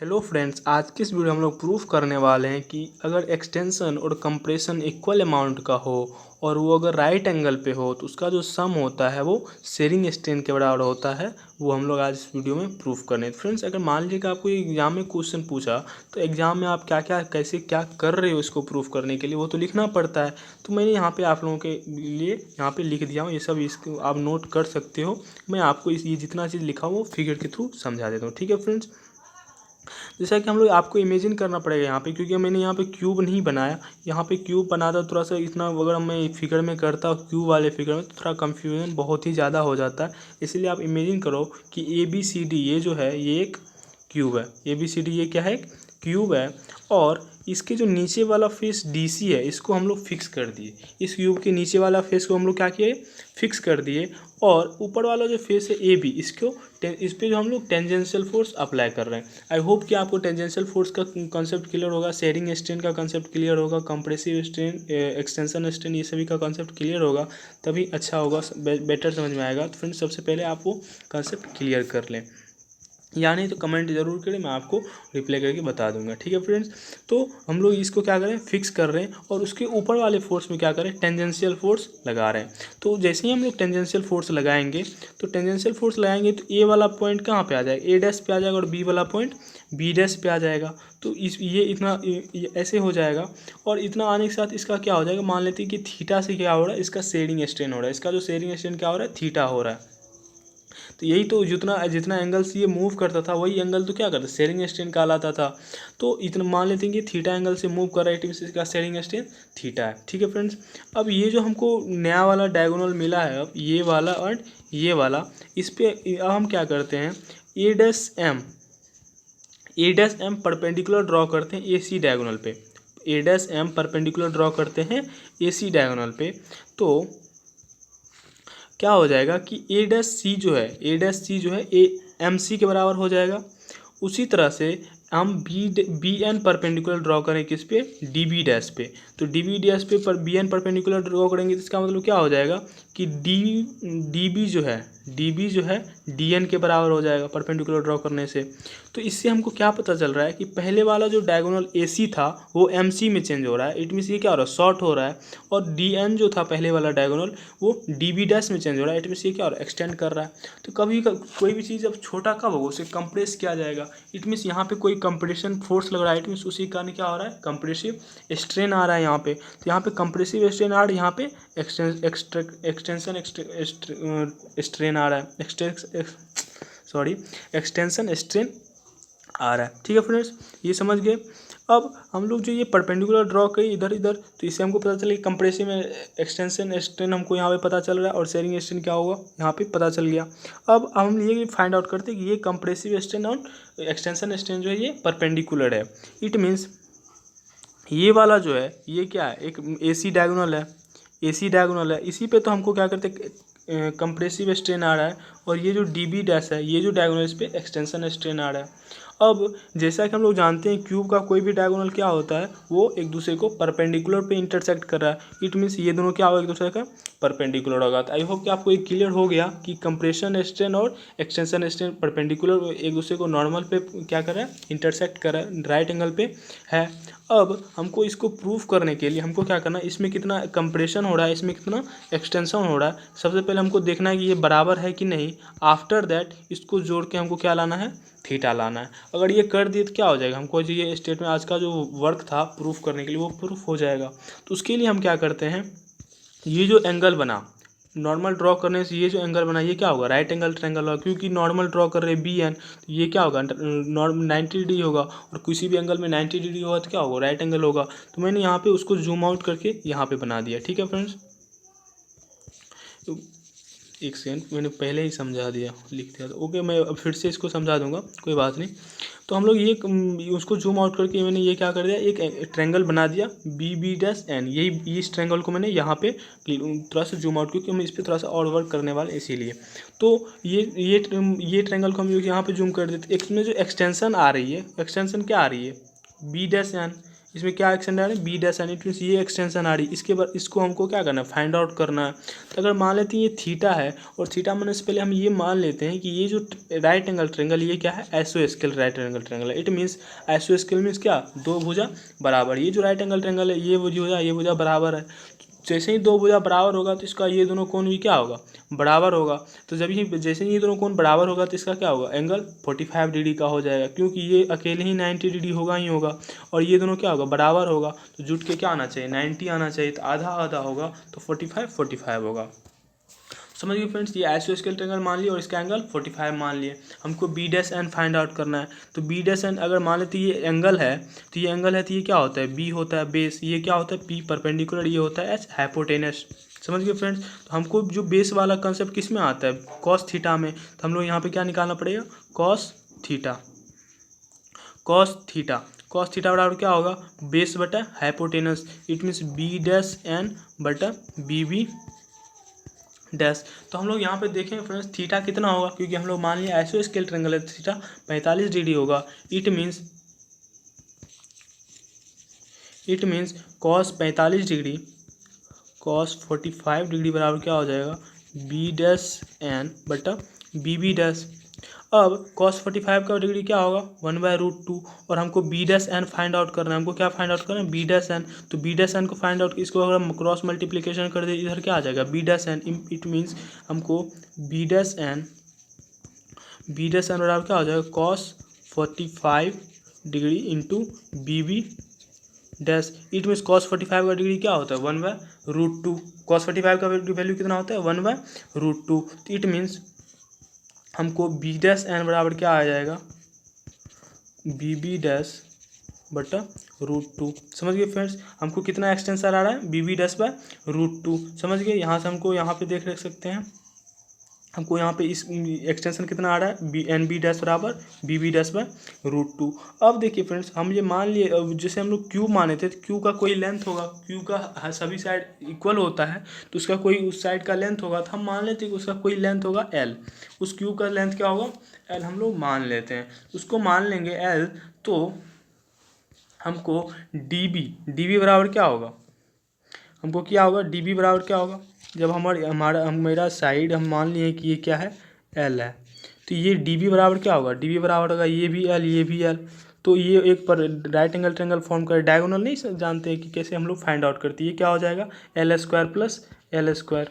Hello friends, आज की इस वीडियो हम लोग प्रूफ करने वाले हैं कि अगर एक्सटेंशन और कंप्रेशन इक्वल अमाउंट का हो और वो अगर राइट एंगल पे हो तो उसका जो सम होता है वो शेयरिंग स्ट्रेन के बराबर होता है। वो हम लोग आज इस वीडियो में प्रूफ करने। फ्रेंड्स, अगर मान लीजिए कि आपको एग्जाम में क्वेश्चन पूछा तो एग्जाम में आप क्या क्या कैसे क्या कर रहे हो इसको प्रूफ करने के लिए वो तो लिखना पड़ता है। तो मैंने यहाँ पे आप लोगों के लिए यहाँ पे लिख दिया हूँ, ये सब इसको आप नोट कर सकते हो। मैं आपको ये जितना चीज़ लिखा हूँ वो फिगर के थ्रू समझा देता हूँ। ठीक है फ्रेंड्स, जैसा कि हम लोग आपको इमेजिन करना पड़ेगा यहाँ पे, क्योंकि मैंने यहाँ पे क्यूब नहीं बनाया। यहाँ पे क्यूब बनाता थोड़ा सा इतना, अगर मैं फिगर में करता क्यूब वाले फिगर में तो थोड़ा कंफ्यूजन बहुत ही ज़्यादा हो जाता है। इसलिए आप इमेजिन करो कि ए बी सी डी ये जो है ये एक क्यूब है। ए बी सी डी ये क्या है? क्यूब है। और इसके जो नीचे वाला फेस डी सी है इसको हम लोग फिक्स कर दिए। इस क्यूब के नीचे वाला फेस को हम लोग क्या किए? फिक्स कर दिए। और ऊपर वाला जो फेस है ए बी, इसको इस पे जो हम लोग टेंजेंशियल फोर्स अप्लाई कर रहे हैं। आई होप कि आपको टेंजेंशियल फोर्स का कंसेप्ट क्लियर होगा, शेयरिंग स्ट्रेन का कंसेप्ट क्लियर होगा, कंप्रेसिव स्ट्रेन, एक्सटेंशन स्ट्रेन, ये सभी का कंसेप्ट क्लियर होगा, तभी अच्छा होगा, बेटर समझ में आएगा। तो फ्रेंड्स, सबसे पहले आप वो कंसेप्ट क्लियर कर लें, या नहीं तो कमेंट जरूर करें, मैं आपको रिप्लाई करके बता दूंगा। ठीक है फ्रेंड्स, तो हम लोग इसको क्या करें? फिक्स कर रहे हैं और उसके ऊपर वाले फोर्स में क्या करें? टेंजेंशियल फोर्स लगा रहे हैं। तो जैसे ही हम लोग टेंजेंशियल फोर्स लगाएंगे तो टेंजेंशियल फोर्स लगाएंगे तो ए वाला पॉइंट कहाँ पे आ जाएगा? ए डैश पे आ जाएगा और बी वाला पॉइंट बी डैश पे आ जाएगा। तो ये इतना ये ऐसे हो जाएगा। और इतना आने के साथ इसका क्या हो जाएगा? मान लेते हैं कि थीटा से क्या हो रहा है? इसका शेयरिंग स्ट्रेन हो रहा है। इसका जो शेयरिंग स्ट्रेन क्या हो रहा है? थीटा हो रहा है। तो यही तो जितना जितना एंगल से ये मूव करता था वही एंगल तो क्या करता? शेयरिंग स्ट्रेन कहलाता था। तो इतना मान लेते हैं कि थीटा एंगल से मूव कर रहा है, इसका शेयरिंग स्ट्रेन थीटा है। ठीक है फ्रेंड्स, अब ये जो हमको नया वाला डायगोनल मिला है, अब ये वाला और ये वाला, इस पे अब हम क्या करते हैं? ए डैश एम परपेंडिकुलर ड्रॉ करते हैं ए सी डायगोनल पे। ए डैश एम परपेंडिकुलर ड्रॉ करते हैं ए सी डायगोनल पे। तो क्या हो जाएगा कि ए डैश सी जो है, ए डैश सी जो है ए एम सी के बराबर हो जाएगा। उसी तरह से हम बी एन परपेंडिकुलर ड्रॉ करें किस पे? डी बी डैश पे। तो डी बी डैश पे पर बी एन परपेंडिकुलर ड्रॉ करेंगे तो इसका मतलब क्या हो जाएगा कि डी बी जो है डी एन के बराबर हो जाएगा परपेंडिकुलर ड्रॉ करने से। तो इससे हमको क्या पता चल रहा है कि पहले वाला जो डायगोनल ए सी था वो एम सी में चेंज हो रहा है। इट मीन्स ये क्या हो रहा है? शॉर्ट हो रहा है। और डी एन जो था पहले वाला डायगोनल वो डी बी डैश में चेंज हो रहा है। इट मीन्स ये क्या हो रहा है? एक्सटेंड कर रहा है। तो कभी कोई भी चीज़ जब छोटा कब होगा? उसे कंप्रेस किया जाएगा। इट मीन्स यहाँ पे कोई कंप्रेशन फोर्स लग रहा है। इट मीन्स उसी कारण क्या हो रहा है? कंप्रेसिव स्ट्रेन आ रहा है यहाँ पे। तो यहाँ पे कंप्रेसिव स्ट्रेन आ रहा है, यहाँ पे एक्सटेंशन स्ट्रेन आ रहा है, एक्सटेंशन स्ट्रेन आ रहा है। ठीक है फ्रेंड्स, ये समझ गए। अब हम लोग जो ये परपेंडिकुलर ड्रॉ करें इधर इधर, तो इससे हमको पता चला कि कंप्रेसिव में एक्सटेंशन स्ट्रेन हमको यहाँ पे पता चल रहा है और शेयरिंग स्ट्रेन क्या होगा यहाँ पे पता चल गया। अब हम ये फाइंड आउट करते हैं कि ये कंप्रेसिव स्ट्रेन और एक्सटेंशन स्ट्रेन जो है ये परपेंडिकुलर है। इट मीन्स ये वाला जो है ये क्या है? एक ए सी डायगोनल है, ए सी डायगोनल है। इसी पे तो हमको क्या करते हैं? कंप्रेसिव स्ट्रेन आ रहा है। और ये जो डी बी डैश है ये जो डायगोनल इस पे एक्सटेंशन स्ट्रेन आ रहा है। अब जैसा कि हम लोग जानते हैं क्यूब का कोई भी डायगोनल क्या होता है? वो एक दूसरे को परपेंडिकुलर पे इंटरसेक्ट कर रहा है। इट मीन्स ये दोनों क्या होगा? एक दूसरे का परपेंडिकुलर होगा। तो आई होप कि आपको ये क्लियर हो गया कि कंप्रेशन स्ट्रेन और एक्सटेंशन स्ट्रेन परपेंडिकुलर एक दूसरे को नॉर्मल पे क्या कर रहा है? इंटरसेक्ट कर रहा है, राइट एंगल पे है। अब हमको इसको प्रूफ करने के लिए हमको क्या करना है? इसमें कितना कंप्रेशन हो रहा है, इसमें कितना एक्सटेंशन हो रहा है, सबसे पहले हमको देखना है कि ये बराबर है कि नहीं। आफ्टर दैट इसको जोड़ के हमको क्या लाना है? थीटा लाना है। अगर ये कर दिए तो क्या हो जाएगा? हमको जो ये स्टेटमेंट आज का जो वर्क था प्रूफ करने के लिए वो प्रूफ हो जाएगा। तो उसके लिए हम क्या करते हैं? ये जो एंगल बना नॉर्मल ड्रॉ करने से, ये जो एंगल बना ये क्या होगा? राइट एंगल ट्रायंगल होगा, क्योंकि नॉर्मल ड्रॉ कर रहे हैं बी एन, तो ये क्या होगा? 90 डिग्री होगा। और किसी भी एंगल में 90 डिग्री होगा तो क्या होगा? राइट एंगल होगा। तो मैंने यहाँ पे उसको जूम आउट करके यहाँ पे बना दिया। ठीक है फ्रेंड्स, तो एक सेकंड, मैंने पहले ही समझा दिया, लिख दिया था। ओके, मैं अब फिर से इसको समझा दूंगा, कोई बात नहीं। तो हम लोग ये उसको जूम आउट करके मैंने ये क्या कर दिया? एक ट्रायंगल बना दिया बी बी डैश एन। यही इस ट्रायंगल को मैंने यहाँ पे थोड़ा सा जूम आउट, क्योंकि हम इस पर थोड़ा सा और वर्क करने वाले इसीलिए। तो ये ट्रायंगल को हम लोग यहाँ पे जूम कर देते। इसमें जो एक्सटेंशन आ रही है, एक्सटेंशन क्या आ रही है? B dash N. इसमें क्या एक्सटेंशन आ रही है, B dash N, it means ये एक्सटेंशन आ रही है। इसके बाद इसको हमको क्या करना है, फाइंड आउट करना है। तो अगर मान लेते हैं ये थीटा है, और थीटा मानने से पहले हम ये मान लेते हैं कि ये जो राइट एंगल ट्रेंगल, ये क्या है, आइसोस्केल राइट एंगल ट्रेंगल है। इट मीन्स आइसोस्केल मीन्स क्या, दो भुजा बराबर। ये जो राइट एंगल ट्रेंगल है, ये भुजा बराबर है। जैसे ही दो भुजा बराबर होगा तो इसका ये दोनों कोण भी क्या होगा, बराबर होगा। तो जब ही जैसे ही ये दोनों कोण बराबर होगा तो इसका क्या होगा, एंगल 45 डिग्री का हो जाएगा, क्योंकि ये अकेले ही 90 डिग्री होगा ही होगा, और ये दोनों क्या होगा, बराबर होगा। तो जुट के क्या आना चाहिए, 90 आना चाहिए। तो आधा आधा होगा तो 45 होगा। समझ गए फ्रेंड्स, ये आइसोस्केल ट्रायंगल मान लिए और इसका एंगल 45 मान लिए। हमको B dash N find out करना है। तो बी डैश एन अगर मान लेते ये एंगल है, तो ये एंगल है, तो ये क्या होता है, बी होता है बेस, ये क्या होता है, पी परपेंडिकुलर, ये होता है एच हाइपोटेनस। समझ गए फ्रेंड्स। तो हमको जो बेस वाला कंसेप्ट किस में आता है, कॉस थीटा में। तो हम लोग यहाँ पे क्या निकालना पड़ेगा, कॉस थीटा। कॉस थीटा बराबर क्या होगा, बेस बटा hypotenuse. It means B dash N बटा बी बी डैश। तो हम लोग यहाँ पे देखें फ्रेंड्स, थीटा कितना होगा, क्योंकि हम लोग मान लिया आइसोस्केल ट्रायंगल है, थीटा 45 डिग्री होगा। It means cos 45 degree, cos 45 degree बराबर क्या हो जाएगा, बी डैश एन बटा बी बी डैश। अब cos 45 का डिग्री क्या होगा, 1/√2, और हमको B dash N find out करना है। हमको क्या फाइंड आउट करना है, बी डैश एन। तो बी डैश एन को फाइंड आउट, इसको अगर हम क्रॉस मल्टीप्लिकेशन कर दे, इधर क्या आ जाएगा, B dash N. It means हमको बी डैश एन बराबर क्या हो जाएगा, cos 45 degree into B B dash. It means cos 45 का डिग्री क्या होता है, 1/√2। cos 45 का वैल्यू कितना होता है, 1/√2। तो इट मीन्स हमको बी डैश एन बराबर क्या आ जाएगा, बी बी डैश बटा √2। समझ गए फ्रेंड्स, हमको कितना एक्सटेंशन आ रहा है, बी बी डैश √2। समझ गए। यहाँ से हमको यहाँ पे देख सकते हैं, हमको यहाँ पे इस एक्सटेंशन कितना आ रहा है, बी एन बी डैश बराबर बी बी डैश √2। अब देखिए फ्रेंड्स, हम ये मान लिए, जैसे हम लोग क्यू माने थे, तो क्यू का कोई लेंथ होगा, क्यू का सभी साइड इक्वल होता है, तो उसका कोई उस साइड का लेंथ होगा। तो हम मान लेते हैं कि उसका कोई लेंथ होगा एल। उस क्यू का लेंथ क्या होगा, एल हम लोग मान लेते हैं। उसको मान लेंगे एल, तो हमको डी बी बराबर क्या होगा, हमको क्या होगा, डी बी बराबर क्या होगा, जब मेरा साइड हम मान लिए कि ये क्या है, एल है, तो ये डी बी बराबर क्या होगा, डी बी बराबर होगा ये भी एल, ये भी एल। तो ये एक पर राइट एंगल ट्रायंगल फॉर्म कर, डायगोनल नहीं जानते हैं कि कैसे हम लोग फाइंड आउट करते हैं। ये क्या हो जाएगा, L square plus L square,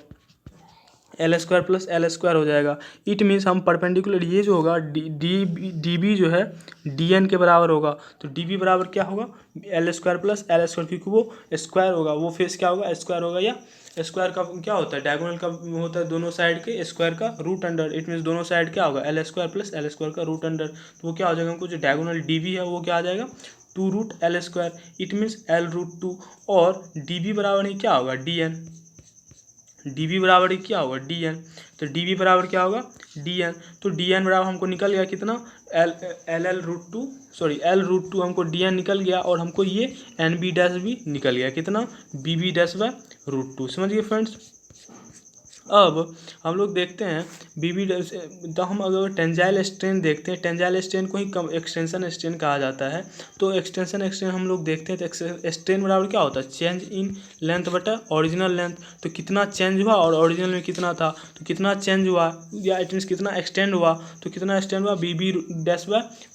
L square plus L square हो जाएगा। इट मीन्स हम परपेंडिकुलर, ये जो होगा डी बी जो है डी एन के बराबर होगा। तो डी बी बराबर क्या होगा, L square plus L square, क्योंकि वो स्क्वायर होगा, वो फेस क्या होगा, स्क्वायर होगा। या स्क्वायर का क्या होता है, डायगोनल का होता है दोनों साइड के स्क्वायर का रूट अंडर। इट मीन्स दोनों साइड क्या होगा, L square plus L square का रूट अंडर। तो वो क्या हो जाएगा, हमको जो डायगोनल डी बी है वो क्या आ जाएगा, 2√L²। It means L√2। और डी बी बराबर ही क्या होगा, डी एन। डी बी बराबर ही क्या होगा, डी एन। तो डी बी बराबर क्या होगा, डी एन। तो डी एन बराबर हमको निकल गया कितना, L√2 हमको डी एन निकल गया, और हमको ये एन बी डैश भी निकल गया कितना, बी बी डैश √2। समझ गए फ्रेंड्स। अब हम लोग देखते हैं बी बी डैश, तो हम अगर टेंजाइल स्ट्रेन देखते हैं, टेंजाइल स्ट्रेन को ही एक्सटेंशन स्ट्रेन कहा जाता है। तो एक्सटेंशन स्ट्रेन हम लोग देखते हैं, तो स्ट्रेन बराबर क्या होता है, चेंज इन लेंथ बटा ओरिजिनल लेंथ। तो कितना चेंज हुआ और ओरिजिनल में कितना था, तो कितना चेंज हुआ, या इट मीन्स कितना एक्सटेंड हुआ, तो कितना एक्सटेंड हुआ, बी बी डैश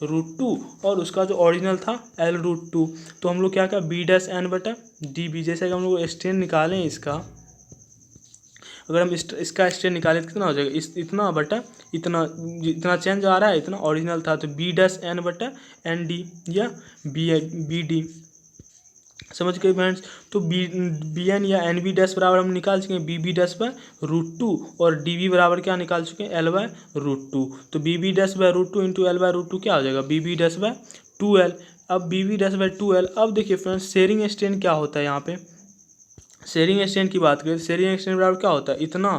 √2, और उसका जो ओरिजिनल था L√2। तो हम लोग क्या क्या, बी डैश एन बटा डी बी। जैसे कि हम लोग स्ट्रेन निकालें इसका, अगर हम इसका स्ट्रेन निकालें तो कितना हो जाएगा, इतना बटा इतना, जितना चेंज आ रहा है इतना ओरिजिनल था। तो बी डैश एन बटा एन डी, या बी डी। समझ गए फ्रेंड्स। तो बी एन या एन बी डैश बराबर हम निकाल चुके हैं बी बी डैश √2, और डी बी बराबर क्या निकाल चुके हैं, L/√2। तो B B dash √2 into L/√2 क्या हो जाएगा, बी बी डैश 2L। अब बी बी डैश 2L। अब देखिए फ्रेंड्स, शेयरिंग स्ट्रेन क्या होता है, यहाँ पे शेयरिंग स्ट्रेन की बात करें, शेयरिंग स्ट्रेन बराबर क्या होता है, इतना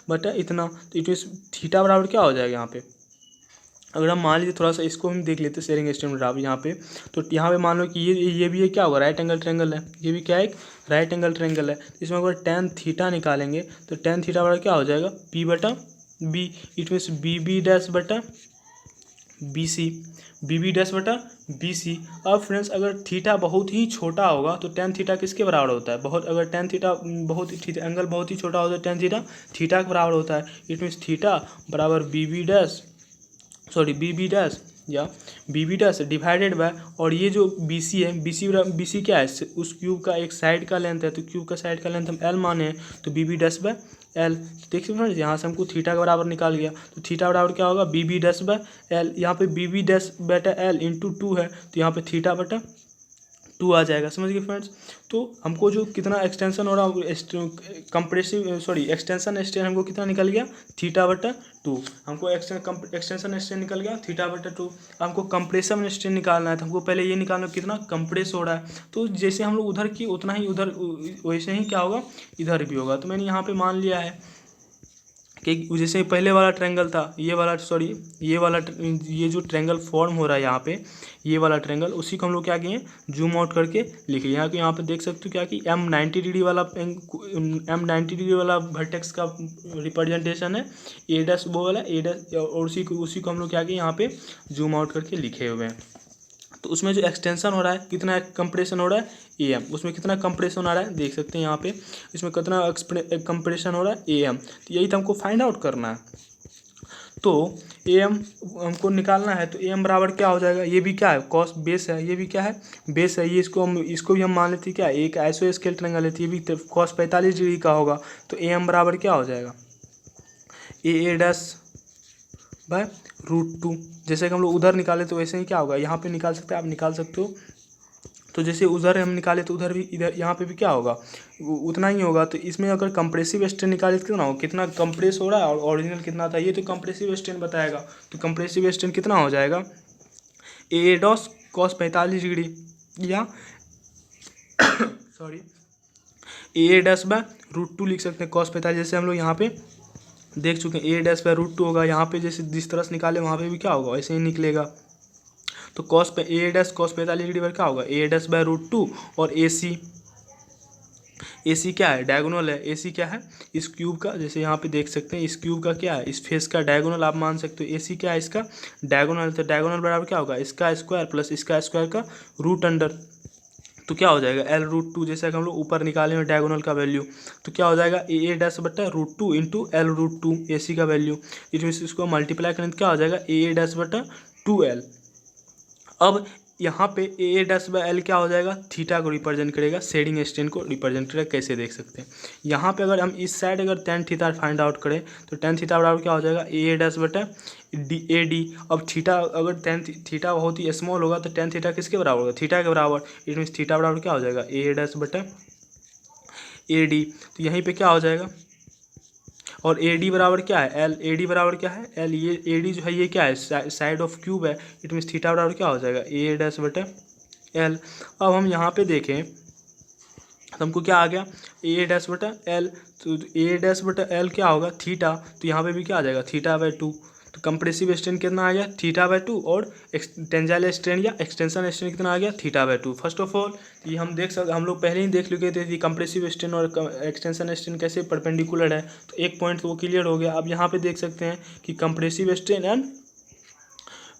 बटा इतना। तो इट मीन्स थीटा बराबर क्या हो जाएगा यहाँ पे, अगर हम मान लीजिए थोड़ा सा इसको हम देख लेते हैं शेयरिंग स्ट्रेन बराबर यहाँ पे। तो यहाँ पे मान लो कि ये भी क्या होगा, राइट एंगल ट्रायंगल है, ये भी क्या है, एक राइट एंगल ट्रायंगल है। इसमें अगर tan थीटा निकालेंगे, तो tan थीटा बराबर क्या हो जाएगा, P बटा B. It means B B dash बटा BC, BB डैश बटा BC। अब फ्रेंड्स अगर थीटा बहुत ही छोटा होगा तो टेन थीटा किसके बराबर होता है, बहुत, अगर टेन थीटा बहुत ही एंगल बहुत ही छोटा होता है टेन थीटा थीटा के बराबर होता है। इट मीन्स थीटा बराबर BB डैश या BB डैश डिवाइडेड बाय, और ये जो BC है, BC क्या है, उस क्यूब का एक साइड का लेंथ है, तो क्यूब का साइड का लेंथ हम L माने हैं, तो BB डैश बाय L। देखिए फ्रेंड्स यहाँ से हमको थीटा का बराबर निकाल गया, तो थीटा बराबर क्या होगा, BB डैश बाय L। यहाँ पे BB डैश बटा L इंटू 2 है, तो यहाँ पे थीटा बटा 2 आ जाएगा। समझ गए फ्रेंड्स। तो हमको जो कितना एक्सटेंशन हो रहा एक्सटेंशन स्ट्रेन हमको कितना निकल गया, थीटा बटा 2। हमको एक्सटेंशन स्ट्रेन निकल गया थीटा बटा 2। हमको कंप्रेशन स्ट्रेन निकालना है, तो हमको पहले ये निकालना कितना कंप्रेस हो रहा है। तो जैसे हम लोग उधर की उतना ही उधर वैसे ही क्या होगा, इधर भी होगा। तो मैंने यहाँ पे मान लिया है कि जैसे पहले वाला ट्रायंगल था, ये जो ट्रायंगल फॉर्म हो रहा है यहाँ पे, ये वाला ट्रायंगल, उसी को हम लोग क्या किए, जूम आउट करके लिखे। यहाँ पे देख सकते हो क्या कि M90 डिग्री वाला वर्टेक्स का रिप्रेजेंटेशन है, ए डैश वो वाला ए डैश, और उसी को हम लोग क्या किए यहाँ पे जूम आउट करके लिखे हुए हैं। तो उसमें जो एक्सटेंशन हो रहा है, कितना कंप्रेशन हो रहा है, AM। उसमें कितना कंप्रेशन आ रहा है, देख सकते हैं यहाँ पे, इसमें कितना कंप्रेशन हो रहा है, AM। तो यही तो हमको फाइंड आउट करना है। तो AM हमको निकालना है, तो AM बराबर क्या हो जाएगा, ये भी क्या है, कॉस बेस है, ये भी क्या है, बेस है। ये इसको भी हम मान लेते हैं क्या, एक आइसोस्केल ट्रायंगल है, ये भी कॉस 45 डिग्री का होगा। तो AM बराबर क्या हो जाएगा, AA डैश बाय √2। जैसे कि हम लोग उधर निकाले तो वैसे ही क्या होगा, यहाँ पे निकाल सकते हैं, आप निकाल सकते हो। तो जैसे उधर हम निकाले तो उधर भी इधर यहाँ पे भी क्या होगा, उतना ही होगा। तो इसमें अगर कंप्रेसिव स्ट्रेन निकाले तो कितना होगा, कितना कंप्रेस हो रहा है और ओरिजिनल कितना था, ये तो कंप्रेसिव स्ट्रेन बताएगा। तो कंप्रेसिव स्ट्रेन कितना हो जाएगा, ए डॉस कॉस 45 डिग्री या ए डैश बाय √2 लिख सकते हैं कॉस 45। जैसे हम लोग यहाँ पे देख चुके हैं, ए डैश बाय √2 होगा। यहाँ पे जैसे जिस तरह से निकाले वहाँ पे भी क्या होगा, वैसे ही निकलेगा। तो ए डैश कॉस 45 डिग्री पर क्या होगा, ए डैश बाय √2, और AC क्या है, डायगोनल है। AC क्या है, इस क्यूब का, जैसे यहाँ पे देख सकते हैं, इस क्यूब का क्या है, इस फेस का डायगोनल आप मान सकते हो। AC क्या है, इसका डायगोनल। तो डायगोनल बराबर क्या होगा, इसका स्क्वायर प्लस इसका स्क्वायर का रूट अंडर। तो क्या हो जाएगा, L√2। जैसे कि हम लोग ऊपर निकाले हैं डायगोनल का वैल्यू, तो क्या हो जाएगा, ए डैश बटा √2 इंटू L√2 AC का वैल्यू। इसको मल्टीप्लाई करें तो क्या हो जाएगा, ए डैश बटा 2L। अब यहाँ पे ए डैश बाय L क्या हो जाएगा, थीटा को रिप्रेजेंट करेगा, शेडिंग स्ट्रेन को रिप्रेजेंट करेगा। कैसे देख सकते हैं, यहाँ पे अगर हम इस साइड अगर टेन थीटा फाइंड आउट करें तो टेन थीटा बराबर क्या हो जाएगा, ए डैश बटा AD। अब थीटा अगर टेन थीटा बहुत ही स्मॉल होगा तो टेन थीटा किसके बराबर होगा, थीटा के बराबर। इट मीन्स थीटा बराबर क्या हो जाएगा, ए डैश बटा AD। तो यहीं पर क्या हो जाएगा, और AD बराबर क्या है, L। AD बराबर क्या है, L। ये AD जो है ये क्या है, साइड ऑफ क्यूब है। इट मीन्स थीटा बराबर क्या हो जाएगा, ए डैश बटा L। अब हम यहाँ पे देखें तो हमको क्या आ गया, ए डैश बटा L। तो ए डैश बटा L क्या होगा, थीटा। तो यहाँ पे भी क्या आ जाएगा, थीटा बाय 2। तो कंप्रेसिव स्ट्रेन कितना आ गया, थीटा बाय 2, और टेंजाइल स्ट्रेन या एक्सटेंशन स्ट्रेन कितना आ गया, theta by 2। First of all ये हम लोग पहले ही देख चुके थे कि कंप्रेसिव स्ट्रेन और एक्सटेंशन स्ट्रेन कैसे परपेंडिकुलर है। तो एक पॉइंट तो वो क्लियर हो गया। अब यहाँ पे देख सकते हैं कि compressive strain and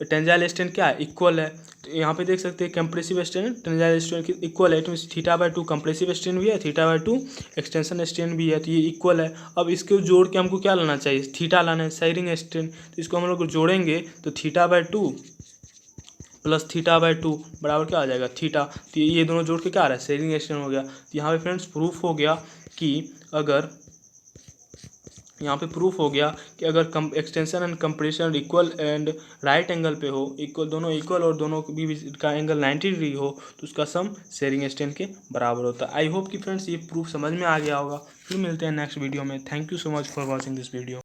tensile strain क्या है, इक्वल है। तो यहाँ पे देख सकते हैं कंप्रेसिव स्ट्रेन टेंजाइल स्ट्रेन की इक्वल है। तो थीटा बाय 2 कंप्रेसिव स्ट्रेन भी है, थीटा बाय 2 एक्सटेंशन स्ट्रेन भी है, तो ये इक्वल है। अब इसको जोड़ के हमको क्या लाना चाहिए, थीटा लाना है, शेयरिंग स्ट्रेन। तो इसको हम लोग जोड़ेंगे तो theta by 2 plus theta by 2 बराबर क्या आ जाएगा, थीटा। तो ये दोनों जोड़ के क्या आ रहा है, शेयरिंग स्ट्रेन हो गया। तो यहाँ पे फ्रेंड्स प्रूफ हो गया कि अगर अगर extension and compression equal and right angle पे हो, दोनों इक्वल और दोनों के बीच का एंगल 90 डिग्री हो, तो उसका सम शेयरिंग स्ट्रेन के बराबर होता है। आई होप कि फ्रेंड्स ये प्रूफ समझ में आ गया होगा। फिर मिलते हैं नेक्स्ट वीडियो में। Thank you so much for watching this video.